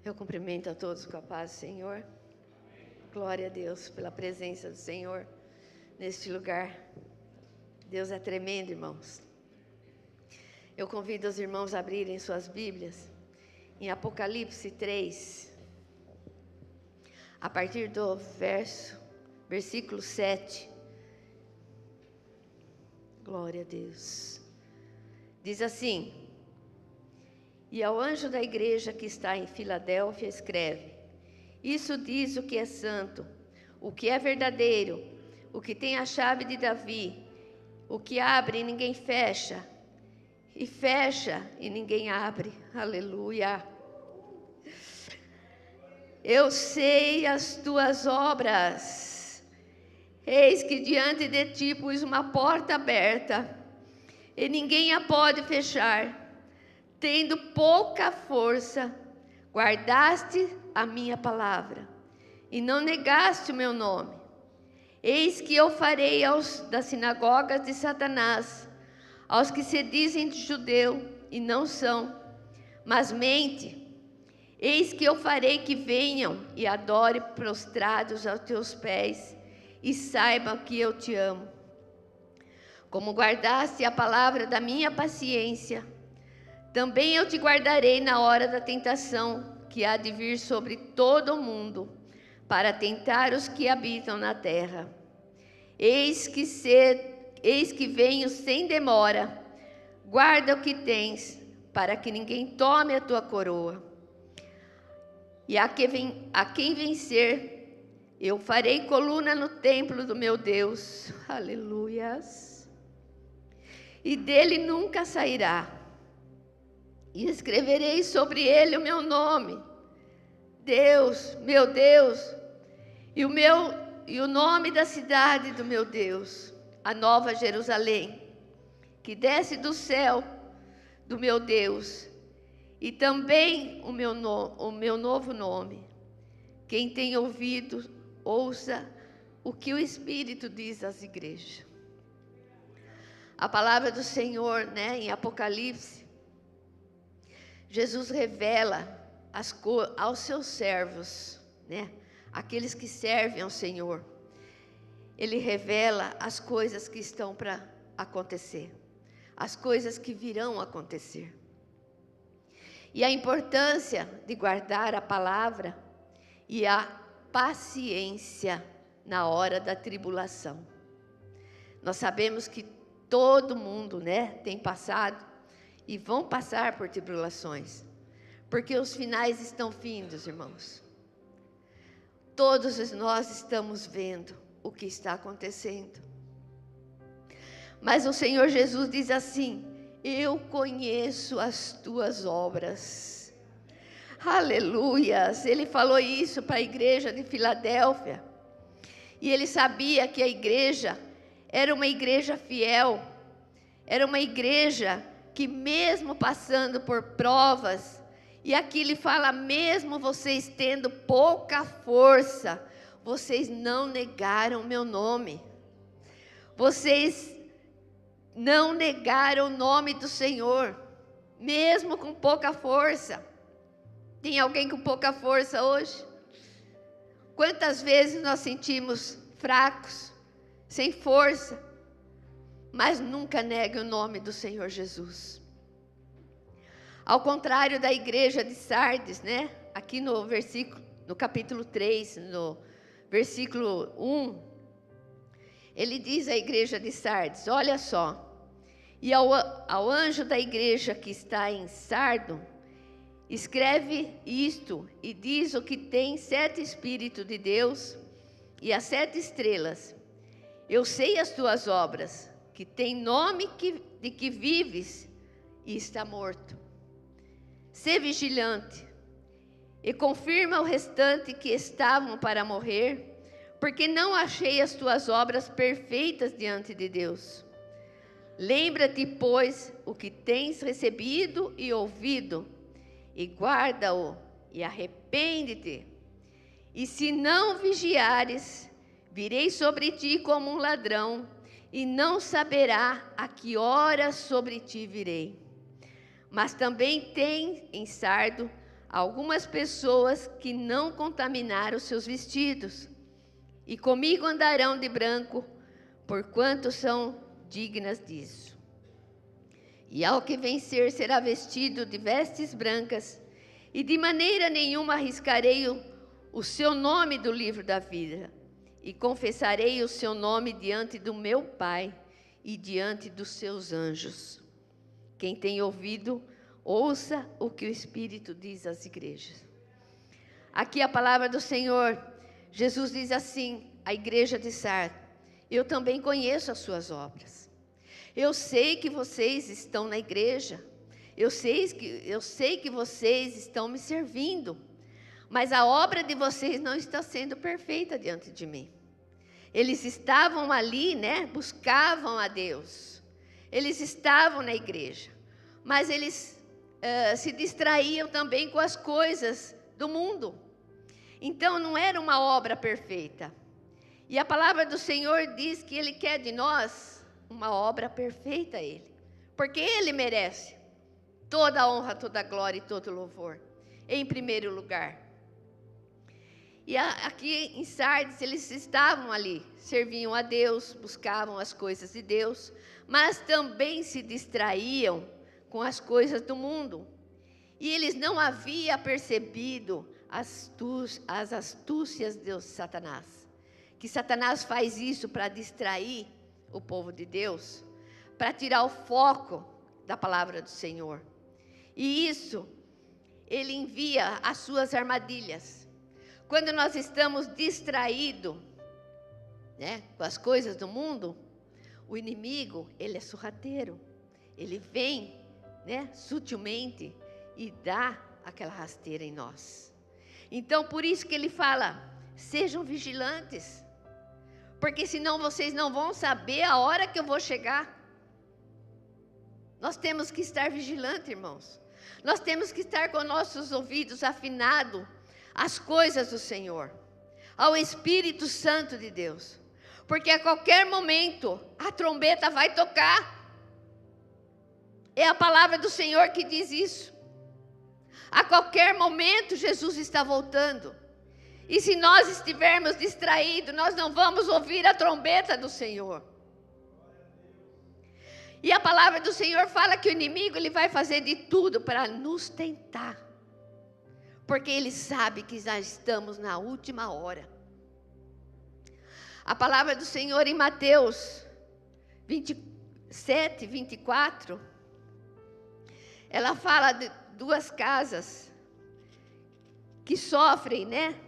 Eu cumprimento a todos com a paz do Senhor. Glória a Deus pela presença do Senhor neste lugar. Deus é tremendo, irmãos. Eu convido os irmãos a abrirem suas Bíblias em Apocalipse 3, a partir do versículo 7. Glória a Deus. Diz assim: e ao anjo da igreja que está em Filadélfia escreve: isso diz o que é santo, o que é verdadeiro, o que tem a chave de Davi, o que abre e ninguém fecha, e fecha e ninguém abre. Aleluia. Eu sei as tuas obras. Eis que diante de ti pus uma porta aberta, e ninguém a pode fechar. Tendo pouca força, guardaste a minha palavra, e não negaste o meu nome. Eis que eu farei aos das sinagogas de Satanás, aos que se dizem judeu e não são, mas mente. Eis que eu farei que venham e adorem prostrados aos teus pés, e saibam que eu te amo. Como guardaste a palavra da minha paciência, também eu te guardarei na hora da tentação, que há de vir sobre todo o mundo, para tentar os que habitam na terra. Eis que venho sem demora. Guarda o que tens, para que ninguém tome a tua coroa. E a quem vencer, eu farei coluna no templo do meu Deus. Aleluias. E dele nunca sairá. E escreverei sobre ele o meu nome, Deus, meu Deus, e o nome da cidade do meu Deus, a nova Jerusalém, que desce do céu do meu Deus, e também o meu novo nome. Quem tem ouvido, ouça o que o Espírito diz às igrejas. A palavra do Senhor, em Apocalipse, Jesus revela aos seus servos, aqueles que servem ao Senhor. Ele revela as coisas que estão para acontecer, as coisas que virão a acontecer. E a importância de guardar a palavra e a paciência na hora da tribulação. Nós sabemos que todo mundo, tem passado e vão passar por tribulações, porque os finais estão findos, irmãos. Todos nós estamos vendo o que está acontecendo. Mas o Senhor Jesus diz assim: eu conheço as tuas obras. Aleluias! Ele falou isso para a igreja de Filadélfia. E ele sabia que a igreja era uma igreja fiel, era uma igreja que mesmo passando por provas, e aqui ele fala, mesmo vocês tendo pouca força, vocês não negaram o meu nome. Vocês não negaram o nome do Senhor, mesmo com pouca força. Tem alguém com pouca força hoje? Quantas vezes nós sentimos fracos, sem força, mas nunca negue o nome do Senhor Jesus. Ao contrário da igreja de Sardes, aqui no capítulo 3, no versículo 1, ele diz à igreja de Sardes, olha só, e ao anjo da igreja que está em Sardo, escreve isto e diz o que tem 7 Espíritos de Deus e as 7 estrelas. Eu sei as tuas obras, que tem nome de que vives e está morto. Sê vigilante e confirma o restante que estavam para morrer, porque não achei as tuas obras perfeitas diante de Deus. Lembra-te, pois, o que tens recebido e ouvido, e guarda-o, e arrepende-te. E se não vigiares, virei sobre ti como um ladrão, e não saberá a que hora sobre ti virei. Mas também tem em Sardo algumas pessoas que não contaminaram seus vestidos, e comigo andarão de branco, porquanto são dignas disso. E ao que vencer será vestido de vestes brancas, e de maneira nenhuma arriscarei o seu nome do livro da vida, e confessarei o seu nome diante do meu Pai e diante dos seus anjos. Quem tem ouvido, ouça o que o Espírito diz às igrejas. Aqui a palavra do Senhor. Jesus diz assim, à igreja de Sardes: eu também conheço as suas obras. Eu sei que vocês estão na igreja. Eu sei que vocês estão me servindo. Mas a obra de vocês não está sendo perfeita diante de mim. Eles estavam ali, né? Buscavam a Deus. Eles estavam na igreja. Mas eles se distraíam também com as coisas do mundo. Então não era uma obra perfeita. E a palavra do Senhor diz que Ele quer de nós uma obra perfeita, porque Ele merece toda a honra, toda a glória e todo o louvor, em primeiro lugar. E aqui em Sardes eles estavam ali, serviam a Deus, buscavam as coisas de Deus, mas também se distraíam com as coisas do mundo. E eles não haviam percebido as astúcias de Satanás. Que Satanás faz isso para distrair o povo de Deus, para tirar o foco da palavra do Senhor. E isso, ele envia as suas armadilhas. Quando nós estamos distraídos, né, com as coisas do mundo, o inimigo, ele é sorrateiro. Ele vem, né, sutilmente e dá aquela rasteira em nós. Então, por isso que ele fala, sejam vigilantes, porque senão vocês não vão saber a hora que eu vou chegar. Nós temos que estar vigilantes, irmãos. Nós temos que estar com nossos ouvidos afinados às coisas do Senhor, ao Espírito Santo de Deus, porque a qualquer momento a trombeta vai tocar. É a palavra do Senhor que diz isso. A qualquer momento Jesus está voltando. E se nós estivermos distraídos, nós não vamos ouvir a trombeta do Senhor. E a palavra do Senhor fala que o inimigo ele vai fazer de tudo para nos tentar. Porque ele sabe que já estamos na última hora. A palavra do Senhor em Mateus 27, 24, ela fala de duas casas que sofrem, né,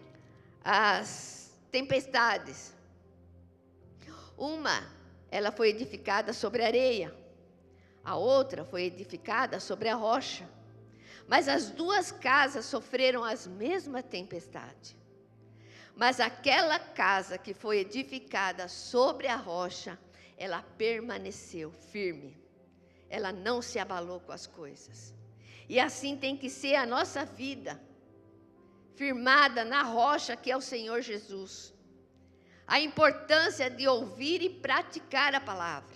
as tempestades. Uma, ela foi edificada sobre areia. A outra foi edificada sobre a rocha. Mas as duas casas sofreram as mesmas tempestades. Mas aquela casa que foi edificada sobre a rocha, ela permaneceu firme. Ela não se abalou com as coisas. E assim tem que ser a nossa vida, firmada na rocha que é o Senhor Jesus. A importância de ouvir e praticar a palavra.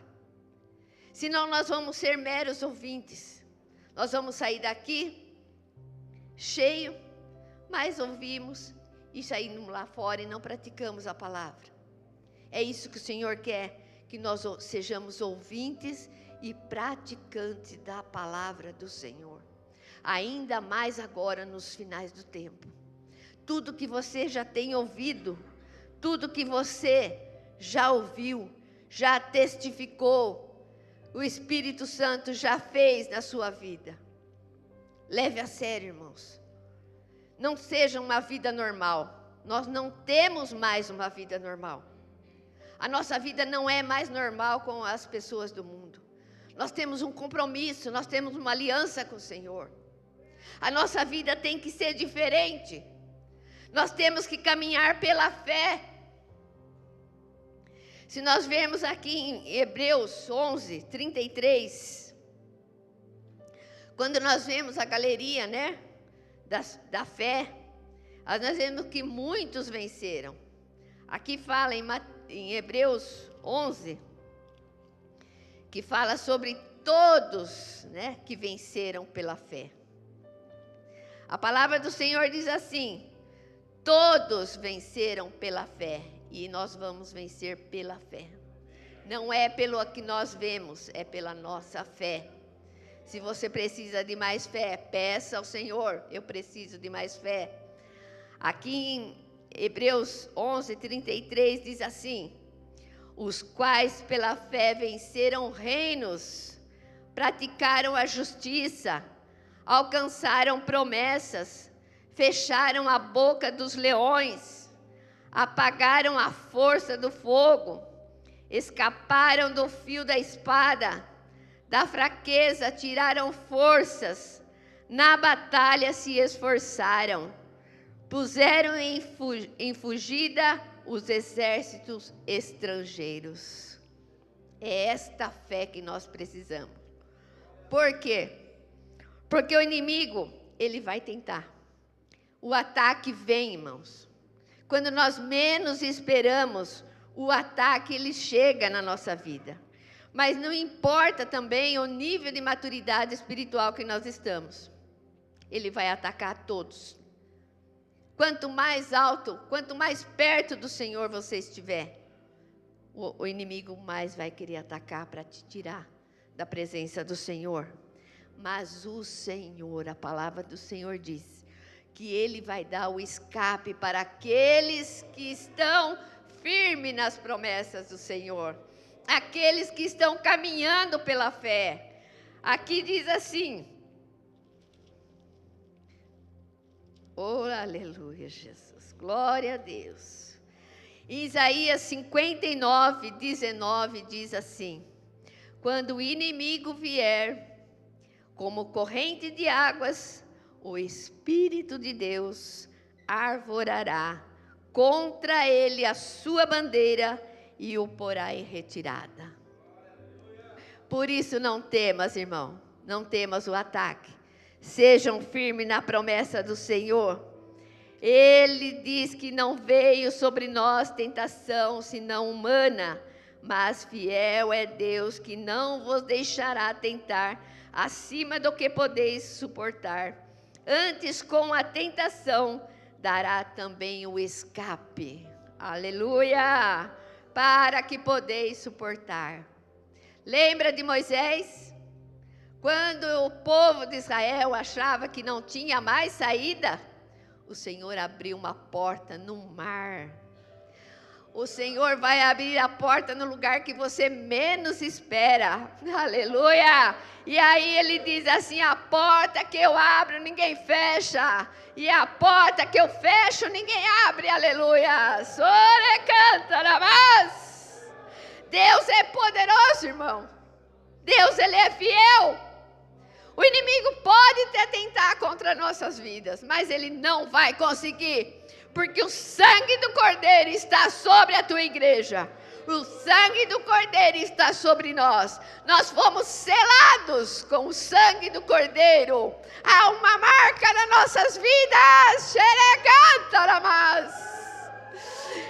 Senão nós vamos ser meros ouvintes. Nós vamos sair daqui cheio, mas ouvimos e saímos lá fora e não praticamos a palavra. É isso que o Senhor quer, que nós sejamos ouvintes e praticantes da palavra do Senhor. Ainda mais agora nos finais do tempo. Tudo que você já tem ouvido, tudo que você já ouviu, já testificou, o Espírito Santo já fez na sua vida. Leve a sério, irmãos. Não seja uma vida normal. Nós não temos mais uma vida normal. A nossa vida não é mais normal com as pessoas do mundo. Nós temos um compromisso, nós temos uma aliança com o Senhor. A nossa vida tem que ser diferente. Nós temos que caminhar pela fé. Se nós vermos aqui em Hebreus 11, 33, quando nós vemos a galeria, né, da fé, nós vemos que muitos venceram. Aqui fala em Hebreus 11, que fala sobre todos, né, que venceram pela fé. A palavra do Senhor diz assim: todos venceram pela fé, e nós vamos vencer pela fé. Não é pelo que nós vemos, é pela nossa fé. Se você precisa de mais fé, peça ao Senhor: eu preciso de mais fé. Aqui em Hebreus 11:33 diz assim: os quais pela fé venceram reinos, praticaram a justiça, alcançaram promessas, fecharam a boca dos leões, apagaram a força do fogo, escaparam do fio da espada, da fraqueza tiraram forças, na batalha se esforçaram, puseram em fugida os exércitos estrangeiros. É esta fé que nós precisamos. Por quê? Porque o inimigo, ele vai tentar. O ataque vem, irmãos. Quando nós menos esperamos, o ataque ele chega na nossa vida. Mas não importa também o nível de maturidade espiritual que nós estamos. Ele vai atacar todos. Quanto mais alto, quanto mais perto do Senhor você estiver, o inimigo mais vai querer atacar para te tirar da presença do Senhor. Mas o Senhor, a palavra do Senhor diz que Ele vai dar o escape para aqueles que estão firmes nas promessas do Senhor. Aqueles que estão caminhando pela fé. Aqui diz assim: oh, aleluia, Jesus, glória a Deus. Isaías 59:19 diz assim: quando o inimigo vier como corrente de águas, o Espírito de Deus arvorará contra ele a sua bandeira e o porá em retirada. Por isso não temas, irmão, não temas o ataque. Sejam firmes na promessa do Senhor. Ele diz que não veio sobre nós tentação senão humana, mas fiel é Deus que não vos deixará tentar acima do que podeis suportar. Antes, com a tentação, dará também o escape. Aleluia! Para que podeis suportar. Lembra de Moisés? Quando o povo de Israel achava que não tinha mais saída, o Senhor abriu uma porta no mar. O Senhor vai abrir a porta no lugar que você menos espera. Aleluia! E aí ele diz assim: a porta que eu abro ninguém fecha, e a porta que eu fecho ninguém abre. Aleluia! Sore canta na paz. Deus é poderoso, irmão. Deus, ele é fiel. O inimigo pode até tentar contra nossas vidas, mas ele não vai conseguir, porque o sangue do Cordeiro está sobre a tua igreja. O sangue do Cordeiro está sobre nós. Nós fomos selados com o sangue do Cordeiro. Há uma marca nas nossas vidas.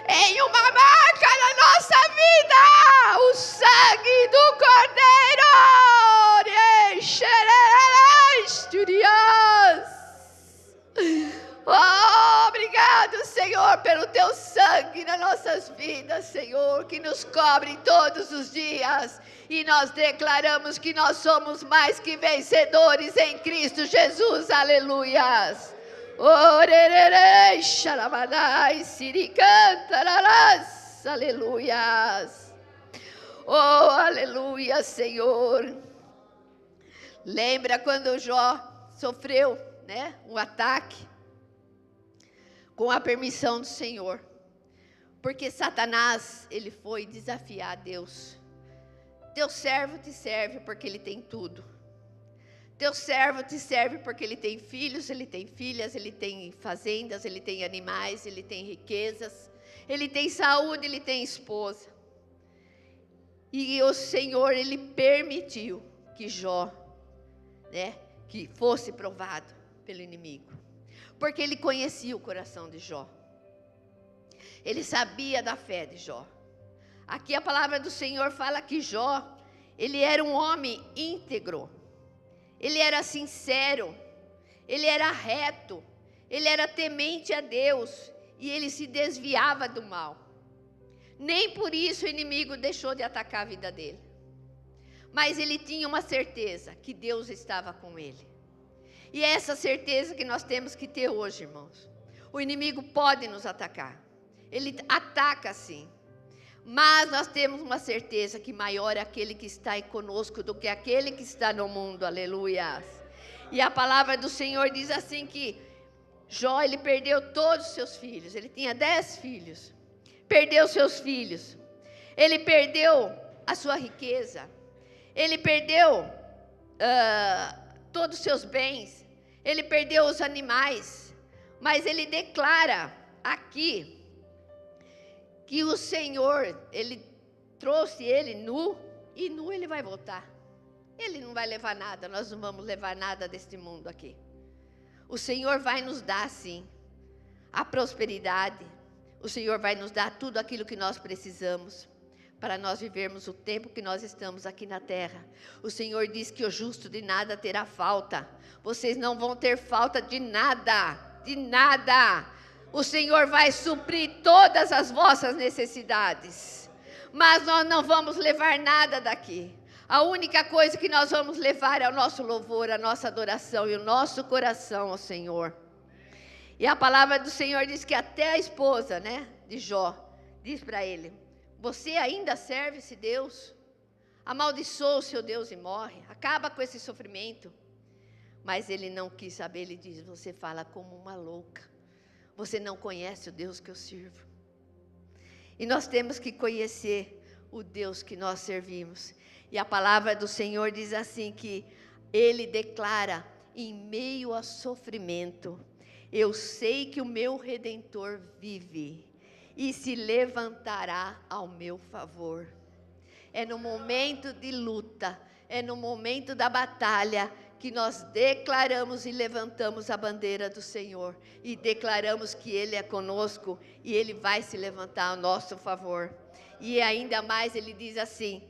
Em uma marca na nossa vida, o sangue do Cordeiro. Oh, obrigado, Senhor, pelo teu sangue nas nossas vidas, Senhor, que nos cobre todos os dias. E nós declaramos que nós somos mais que vencedores em Cristo Jesus. Aleluias. Orererei, xaramanai, siricantararás. Aleluias. Oh, aleluia, Senhor. Lembra quando Jó sofreu, um ataque? Com a permissão do Senhor. Porque Satanás, ele foi desafiar Deus. Teu servo te serve porque ele tem tudo. Teu servo te serve porque ele tem filhos, ele tem filhas, ele tem fazendas, ele tem animais, ele tem riquezas, ele tem saúde, ele tem esposa. E o Senhor, ele permitiu que Jó, que fosse provado pelo inimigo. Porque ele conhecia o coração de Jó. Ele sabia da fé de Jó. Aqui a palavra do Senhor fala que Jó, ele era um homem íntegro. Ele era sincero. ele era reto, ele era temente a Deus e ele se desviava do mal. Nem por isso o inimigo deixou de atacar a vida dele. Mas ele tinha uma certeza, que Deus estava com ele. E é essa certeza que nós temos que ter hoje, irmãos. O inimigo pode nos atacar. Ele ataca sim. Mas nós temos uma certeza que maior é aquele que está conosco do que aquele que está no mundo. Aleluia. E a palavra do Senhor diz assim que Jó, ele perdeu todos os seus filhos. Ele tinha 10 filhos. Perdeu seus filhos. Ele perdeu a sua riqueza. Ele perdeu todos os seus bens. Ele perdeu os animais. Mas ele declara aqui que o Senhor, ele trouxe ele nu, e nu ele vai voltar. Ele não vai levar nada, nós não vamos levar nada deste mundo aqui. O Senhor vai nos dar, sim, a prosperidade. O Senhor vai nos dar tudo aquilo que nós precisamos para nós vivermos o tempo que nós estamos aqui na terra. O Senhor diz que o justo de nada terá falta. Vocês não vão ter falta de nada, de nada. O Senhor vai suprir todas as vossas necessidades. Mas nós não vamos levar nada daqui. A única coisa que nós vamos levar é o nosso louvor, a nossa adoração e o nosso coração ao Senhor. E a palavra do Senhor diz que até a esposa, de Jó, diz para ele: você ainda serve esse Deus? Amaldiçoa o seu Deus e morre. Acaba com esse sofrimento. Mas ele não quis saber, ele diz: você fala como uma louca. Você não conhece o Deus que eu sirvo. E nós temos que conhecer o Deus que nós servimos. E a palavra do Senhor diz assim que ele declara: em meio a sofrimento, eu sei que o meu Redentor vive e se levantará ao meu favor. É no momento de luta, é no momento da batalha que nós declaramos e levantamos a bandeira do Senhor e declaramos que Ele é conosco e Ele vai se levantar ao nosso favor. E ainda mais ele diz assim: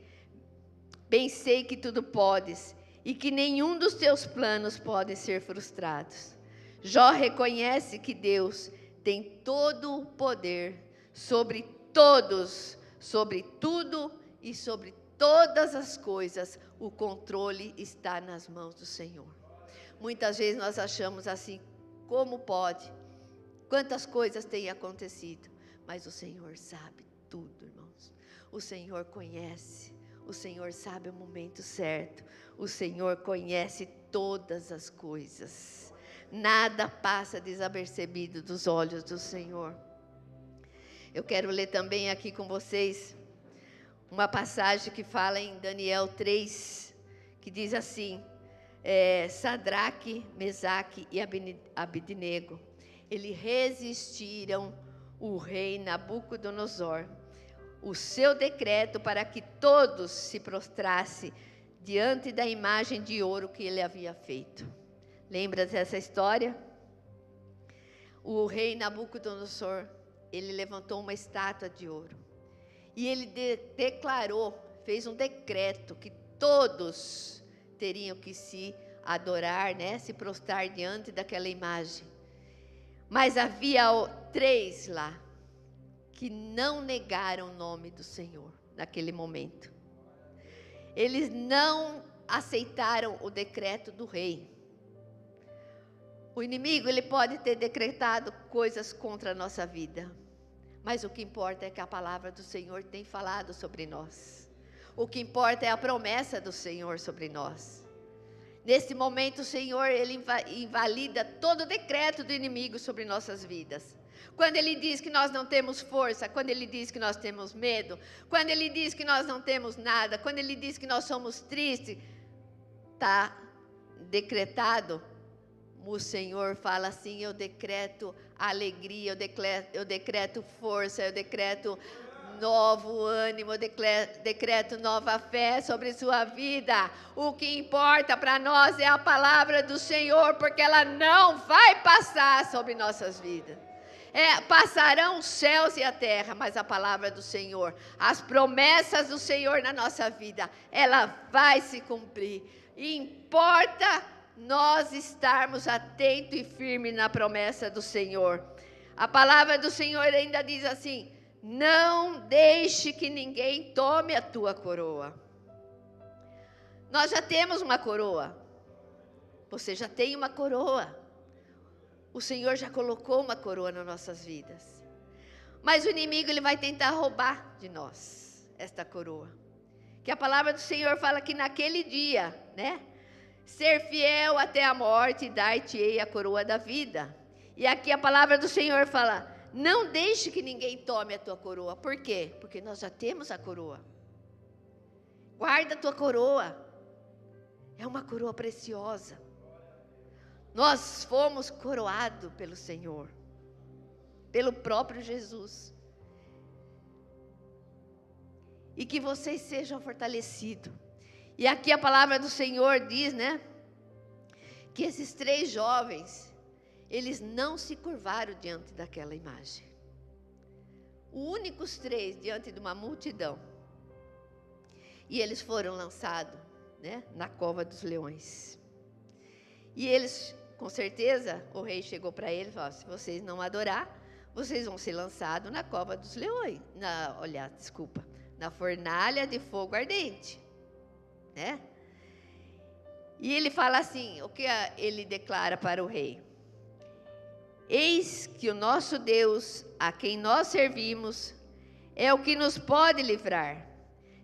bem sei que tudo podes e que nenhum dos teus planos pode ser frustrados. Jó reconhece que Deus tem todo o poder sobre todos, sobre tudo e sobre todas as coisas. O controle está nas mãos do Senhor. Muitas vezes nós achamos assim: como pode? Quantas coisas têm acontecido? Mas o Senhor sabe tudo, irmãos. O Senhor conhece. O Senhor sabe o momento certo. O Senhor conhece todas as coisas. Nada passa desapercebido dos olhos do Senhor. Eu quero ler também aqui com vocês uma passagem que fala em Daniel 3, que diz assim: Sadraque, Mesaque e Abednego, eles resistiram o rei Nabucodonosor, o seu decreto para que todos se prostrassem diante da imagem de ouro que ele havia feito. Lembra dessa história? O rei Nabucodonosor, ele levantou uma estátua de ouro. E ele declarou, fez um decreto que todos teriam que se adorar, se prostrar diante daquela imagem. Mas havia 3 lá que não negaram o nome do Senhor naquele momento. Eles não aceitaram o decreto do rei. O inimigo, ele pode ter decretado coisas contra a nossa vida, mas o que importa é que a palavra do Senhor tem falado sobre nós. O que importa é a promessa do Senhor sobre nós. Nesse momento, o Senhor, ele invalida todo o decreto do inimigo sobre nossas vidas. Quando ele diz que nós não temos força, quando ele diz que nós temos medo, quando ele diz que nós não temos nada, quando ele diz que nós somos tristes, está decretado. O Senhor fala assim: eu decreto alegria, eu decreto força, eu decreto novo ânimo, eu decreto nova fé sobre sua vida. O que importa para nós é a palavra do Senhor, porque ela não vai passar sobre nossas vidas. Passarão os céus e a terra, mas a palavra do Senhor, as promessas do Senhor na nossa vida, ela vai se cumprir. E importa nós estarmos atentos e firmes na promessa do Senhor. A palavra do Senhor ainda diz assim: não deixe que ninguém tome a tua coroa. Nós já temos uma coroa. Você já tem uma coroa. O Senhor já colocou uma coroa nas nossas vidas. Mas o inimigo, ele vai tentar roubar de nós esta coroa. Que a palavra do Senhor fala que naquele dia, né? Ser fiel até a morte e dar-te-ei a coroa da vida. E aqui a palavra do Senhor fala: não deixe que ninguém tome a tua coroa. Por quê? Porque nós já temos a coroa. Guarda a tua coroa. É uma coroa preciosa. Nós fomos coroados pelo Senhor, pelo próprio Jesus. E que vocês sejam fortalecidos. E aqui a palavra do Senhor diz, né? Que esses 3 jovens, eles não se curvaram diante daquela imagem. Os únicos 3 diante de uma multidão. E eles foram lançados, né, na cova dos leões. E eles, com certeza, o rei chegou para eles e falou: se vocês não adorar, vocês vão ser lançados na cova dos leões. Na fornalha de fogo ardente. Né? E ele fala assim, o que ele declara para o rei? Eis que o nosso Deus, a quem nós servimos, é o que nos pode livrar.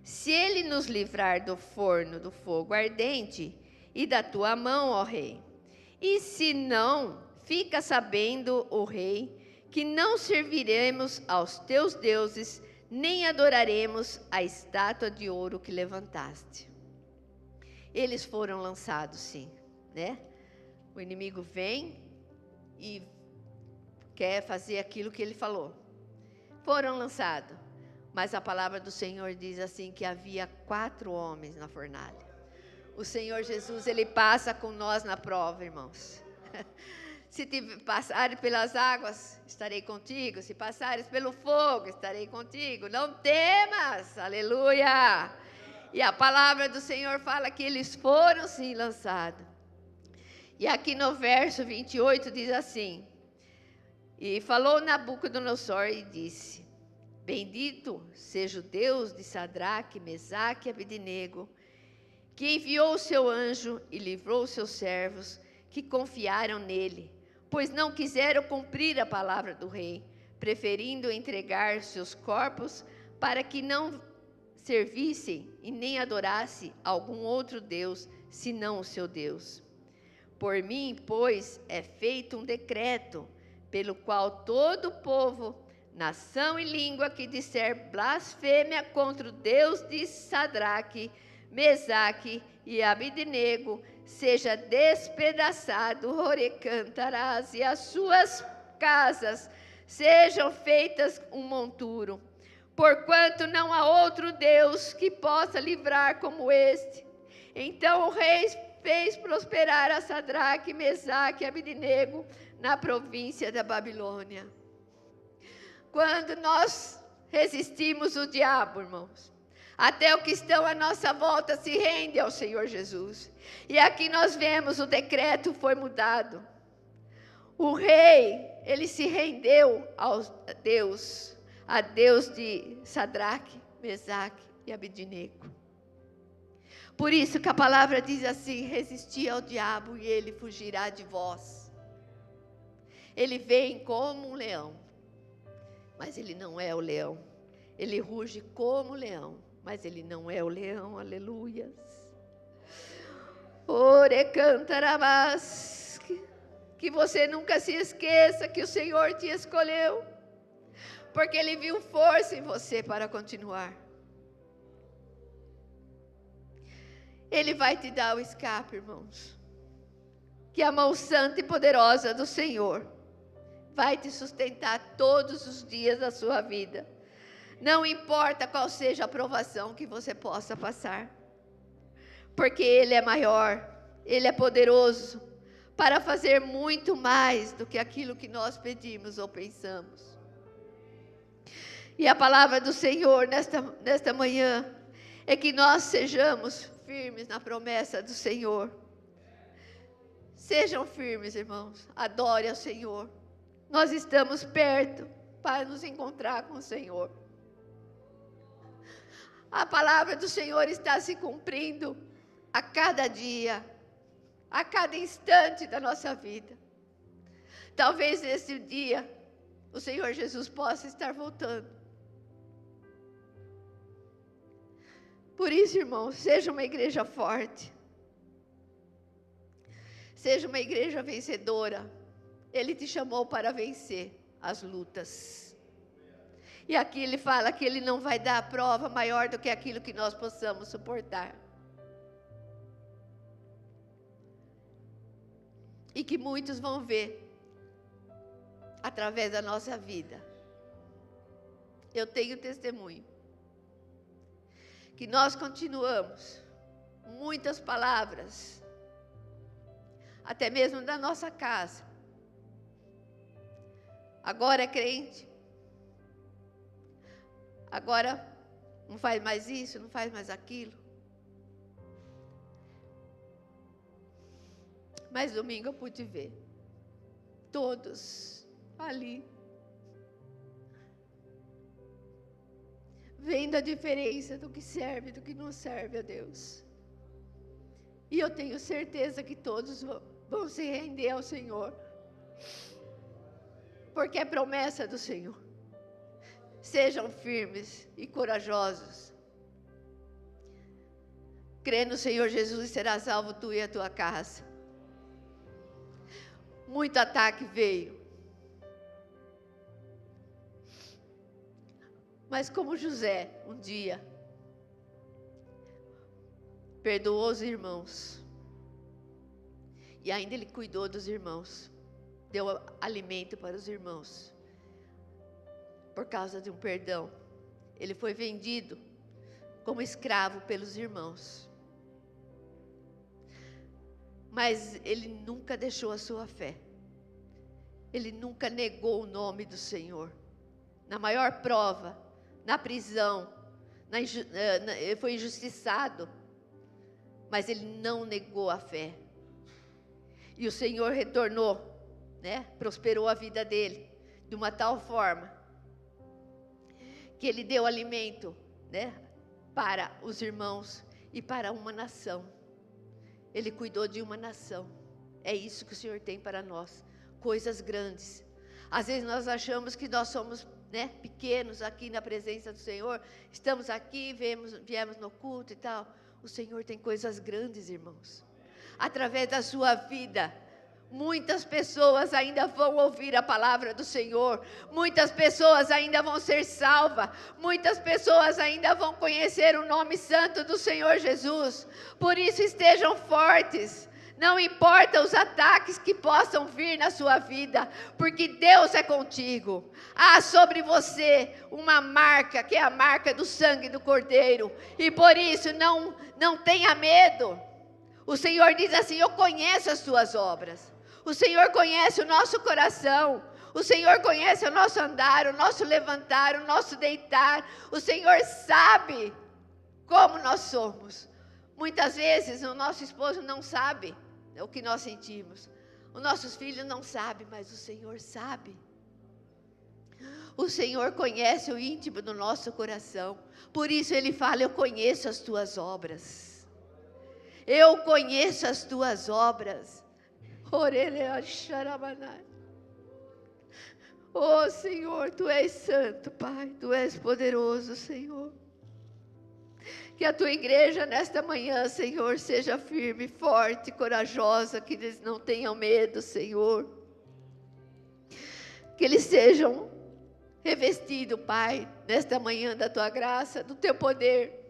Se ele nos livrar do forno do fogo ardente e da tua mão, ó rei. E se não, fica sabendo, ó rei, que não serviremos aos teus deuses, nem adoraremos a estátua de ouro que levantaste. Eles foram lançados, sim, né? O inimigo vem e quer fazer aquilo que ele falou. Foram lançados. Mas a palavra do Senhor diz assim, que havia 4 homens na fornalha. O Senhor Jesus, ele passa com nós na prova, irmãos. Se passares pelas águas, estarei contigo. Se passares pelo fogo, estarei contigo. Não temas, aleluia. E a palavra do Senhor fala que eles foram sim lançados. E aqui no verso 28 diz assim: e falou Nabucodonosor e disse: bendito seja o Deus de Sadraque, Mesaque e Abednego, que enviou o seu anjo e livrou os seus servos que confiaram nele, pois não quiseram cumprir a palavra do rei, preferindo entregar seus corpos para que não servissem e nem adorassem algum outro Deus, senão o seu Deus. Por mim, pois, é feito um decreto, pelo qual todo povo, nação e língua que disser blasfêmia contra o Deus de Sadraque, Mesaque e Abednego, seja despedaçado, Orecantarás, e as suas casas sejam feitas um monturo. Porquanto não há outro Deus que possa livrar como este. Então o rei fez prosperar a Sadraque, Mesaque e Abednego na província da Babilônia. Quando nós resistimos o diabo, irmãos, até o que estão à nossa volta se rende ao Senhor Jesus. E aqui nós vemos o decreto foi mudado. O rei, ele se rendeu a Deus de Sadraque, Mesaque e Abednego. Por isso que a palavra diz assim: resisti ao diabo e ele fugirá de vós. Ele vem como um leão, mas ele não é o leão. Ele ruge como leão, mas ele não é o leão, aleluias. Ore cantarabás, que você nunca se esqueça que o Senhor te escolheu, porque Ele viu força em você para continuar. Ele vai te dar o escape, irmãos. Que a mão santa e poderosa do Senhor vai te sustentar todos os dias da sua vida. Não importa qual seja a provação que você possa passar. Porque Ele é maior, Ele é poderoso para fazer muito mais do que aquilo que nós pedimos ou pensamos. E a palavra do Senhor nesta manhã é que nós sejamos firmes na promessa do Senhor. Sejam firmes, irmãos. Adore ao Senhor. Nós estamos perto para nos encontrar com o Senhor. A palavra do Senhor está se cumprindo a cada dia, a cada instante da nossa vida. Talvez nesse dia o Senhor Jesus possa estar voltando. Por isso, irmãos, seja uma igreja forte. Seja uma igreja vencedora. Ele te chamou para vencer as lutas. E aqui ele fala que ele não vai dar a prova maior do que aquilo que nós possamos suportar. E que muitos vão ver através da nossa vida. Eu tenho testemunho. Que nós continuamos muitas palavras, até mesmo da nossa casa. Agora é crente. Agora não faz mais isso, não faz mais aquilo. Mas domingo eu pude ver todos ali, vendo a diferença do que serve e do que não serve a Deus. E eu tenho certeza que todos vão se render ao Senhor, porque é promessa do Senhor. Sejam firmes e corajosos. Crê no Senhor Jesus e será salvo tu e a tua casa. Muito ataque veio. Mas como José, um dia, perdoou os irmãos. E ainda ele cuidou dos irmãos. Deu alimento para os irmãos. Por causa de um perdão. Ele foi vendido como escravo pelos irmãos. Mas ele nunca deixou a sua fé. Ele nunca negou o nome do Senhor. Na maior prova, na prisão, ele foi injustiçado. Mas ele não negou a fé. E o Senhor retornou, prosperou a vida dele de uma tal forma que ele deu alimento, para os irmãos e para uma nação. Ele cuidou de uma nação. É isso que o Senhor tem para nós, coisas grandes. Às vezes nós achamos que nós somos pequenos aqui na presença do Senhor. Estamos aqui, viemos no culto e tal. O Senhor tem coisas grandes, irmãos. Através da sua vida, muitas pessoas ainda vão ouvir a palavra do Senhor. Muitas pessoas ainda vão ser salvas. Muitas pessoas ainda vão conhecer o nome santo do Senhor Jesus. Por isso estejam fortes. Não importa os ataques que possam vir na sua vida, porque Deus é contigo. Há sobre você uma marca, que é a marca do sangue do Cordeiro. E por isso não tenha medo. O Senhor diz assim: eu conheço as tuas obras. O Senhor conhece o nosso coração. O Senhor conhece o nosso andar, o nosso levantar, o nosso deitar. O Senhor sabe como nós somos. Muitas vezes o nosso esposo não sabe o que nós sentimos. Os nossos filhos não sabem, mas o Senhor sabe. O Senhor conhece o íntimo do nosso coração. Por isso Ele fala: eu conheço as tuas obras. Eu conheço as tuas obras. Oh Senhor, Tu és santo, Pai. Tu és poderoso, Senhor. Que a Tua igreja nesta manhã, Senhor, seja firme, forte, corajosa. Que eles não tenham medo, Senhor. Que eles sejam revestidos, Pai, nesta manhã da Tua graça, do Teu poder.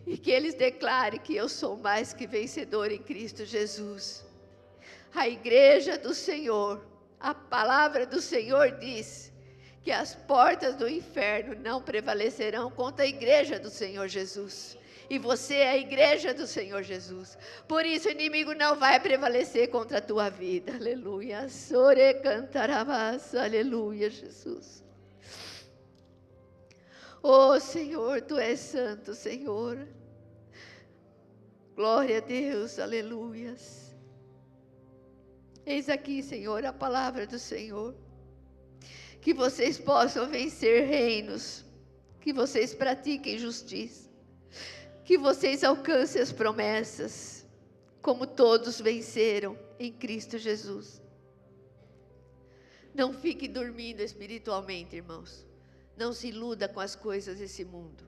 E que eles declarem que eu sou mais que vencedor em Cristo Jesus. A igreja do Senhor, a palavra do Senhor diz que as portas do inferno não prevalecerão contra a igreja do Senhor Jesus. E você é a igreja do Senhor Jesus. Por isso o inimigo não vai prevalecer contra a tua vida. Aleluia. Sore cantarabas. Aleluia, Jesus. Oh Senhor, Tu és santo, Senhor. Glória a Deus, aleluias. Eis aqui, Senhor, a palavra do Senhor. Que vocês possam vencer reinos, que vocês pratiquem justiça, que vocês alcancem as promessas, como todos venceram em Cristo Jesus. Não fique dormindo espiritualmente, irmãos. Não se iluda com as coisas desse mundo.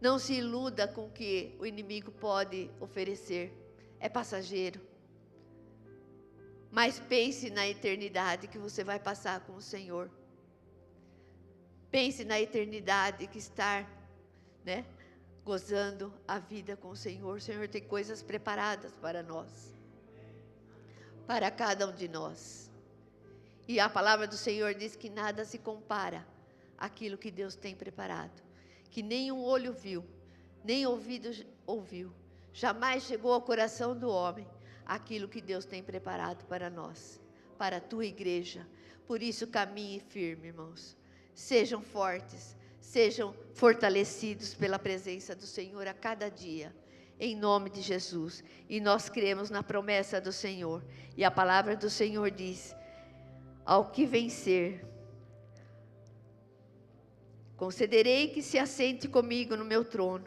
Não se iluda com o que o inimigo pode oferecer. É passageiro. Mas pense na eternidade que você vai passar com o Senhor. Pense na eternidade que está, gozando a vida com o Senhor. O Senhor tem coisas preparadas para nós. Para cada um de nós. E a palavra do Senhor diz que nada se compara àquilo que Deus tem preparado. Que nem um olho viu, nem ouvido ouviu. Jamais chegou ao coração do homem aquilo que Deus tem preparado para nós, para a tua igreja. Por isso caminhe firme, irmãos. Sejam fortes, sejam fortalecidos pela presença do Senhor a cada dia. Em nome de Jesus. E nós cremos na promessa do Senhor. E a palavra do Senhor diz: ao que vencer, concederei que se assente comigo no meu trono,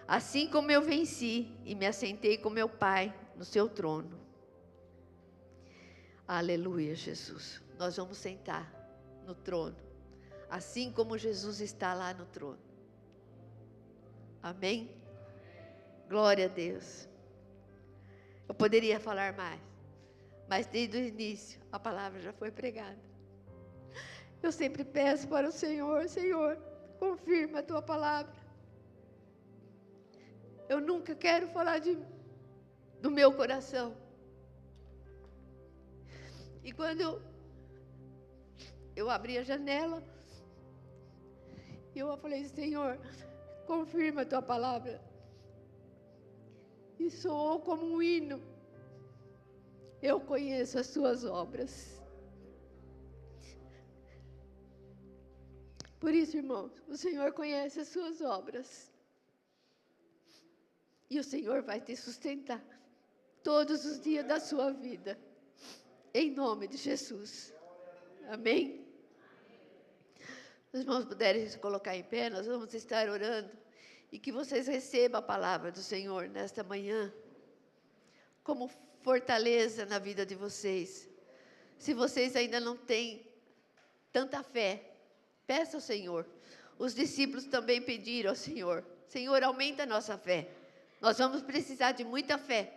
assim como eu venci e me assentei com meu Pai no seu trono. Aleluia, Jesus. Nós vamos sentar no trono, assim como Jesus está lá no trono. Amém? Glória a Deus. Eu poderia falar mais, mas desde o início a palavra já foi pregada. Eu sempre peço para o Senhor: Senhor, confirma a tua palavra. Eu nunca quero falar do meu coração. E quando eu abri a janela, eu falei: Senhor, confirma a tua palavra. E soou como um hino. Eu conheço as tuas obras. Por isso, irmãos, o Senhor conhece as suas obras. E o Senhor vai te sustentar todos os dias da sua vida. Em nome de Jesus. Amém? Os irmãos puderem se colocar em pé, nós vamos estar orando. E que vocês recebam a palavra do Senhor nesta manhã, como fortaleza na vida de vocês. Se vocês ainda não têm tanta fé, peça ao Senhor. Os discípulos também pediram ao Senhor: Senhor, aumenta a nossa fé. Nós vamos precisar de muita fé,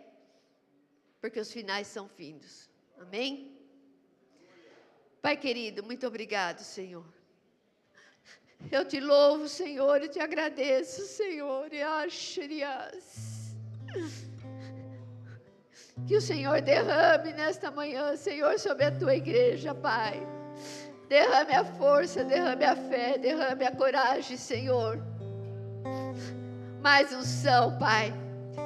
porque os finais são findos. Amém? Pai querido, muito obrigado, Senhor. Eu te louvo, Senhor, e te agradeço, Senhor. Que o Senhor derrame nesta manhã, Senhor, sobre a tua igreja, Pai. Derrame a força, derrame a fé, derrame a coragem, Senhor. Mais unção, Pai.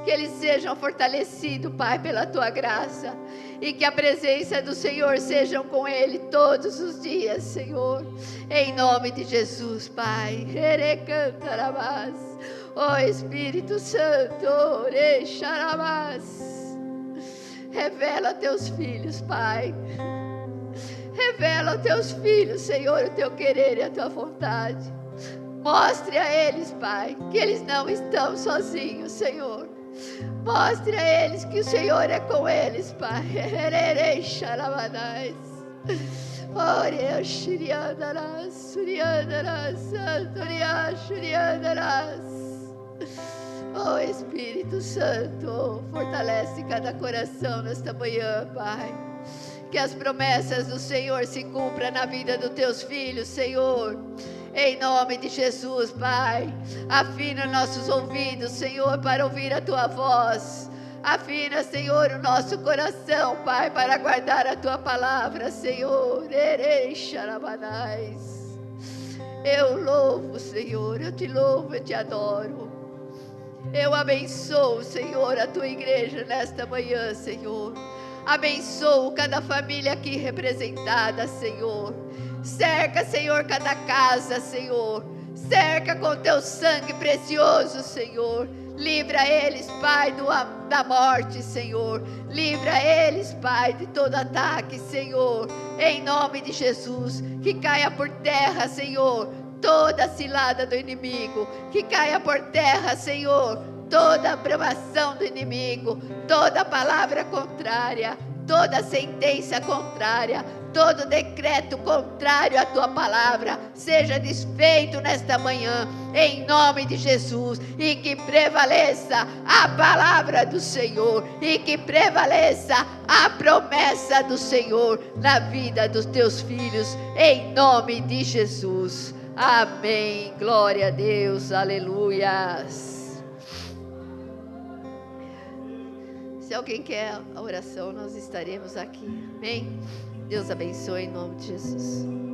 Que eles sejam fortalecidos, Pai, pela tua graça. E que a presença do Senhor seja com ele todos os dias, Senhor. Em nome de Jesus, Pai. Ó Espírito Santo, revela a teus filhos, Pai. Revela aos teus filhos, Senhor, o teu querer e a tua vontade. Mostre a eles, Pai, que eles não estão sozinhos, Senhor. Mostre a eles que o Senhor é com eles, Pai. Oh Espírito Santo, fortalece cada coração nesta manhã, Pai. Que as promessas do Senhor se cumpram na vida dos teus filhos, Senhor. Em nome de Jesus, Pai. Afina nossos ouvidos, Senhor, para ouvir a tua voz. Afina, Senhor, o nosso coração, Pai, para guardar a tua palavra, Senhor. Eu louvo, Senhor, eu te louvo, eu te adoro. Eu abençoo, Senhor, a tua igreja nesta manhã, Senhor. Abençoo cada família aqui representada, Senhor. Cerca, Senhor, cada casa, Senhor. Cerca com teu sangue precioso, Senhor. Livra eles, Pai, da morte, Senhor. Livra eles, Pai, de todo ataque, Senhor. Em nome de Jesus. Que caia por terra, Senhor, toda a cilada do inimigo. Que caia por terra, Senhor, toda a provação do inimigo. Toda palavra contrária. Toda sentença contrária. Todo decreto contrário à tua palavra seja desfeito nesta manhã, em nome de Jesus, e que prevaleça a palavra do Senhor, e que prevaleça a promessa do Senhor na vida dos teus filhos, em nome de Jesus. Amém. Glória a Deus. Aleluias. Se alguém quer a oração, nós estaremos aqui. Amém. Deus abençoe em nome de Jesus.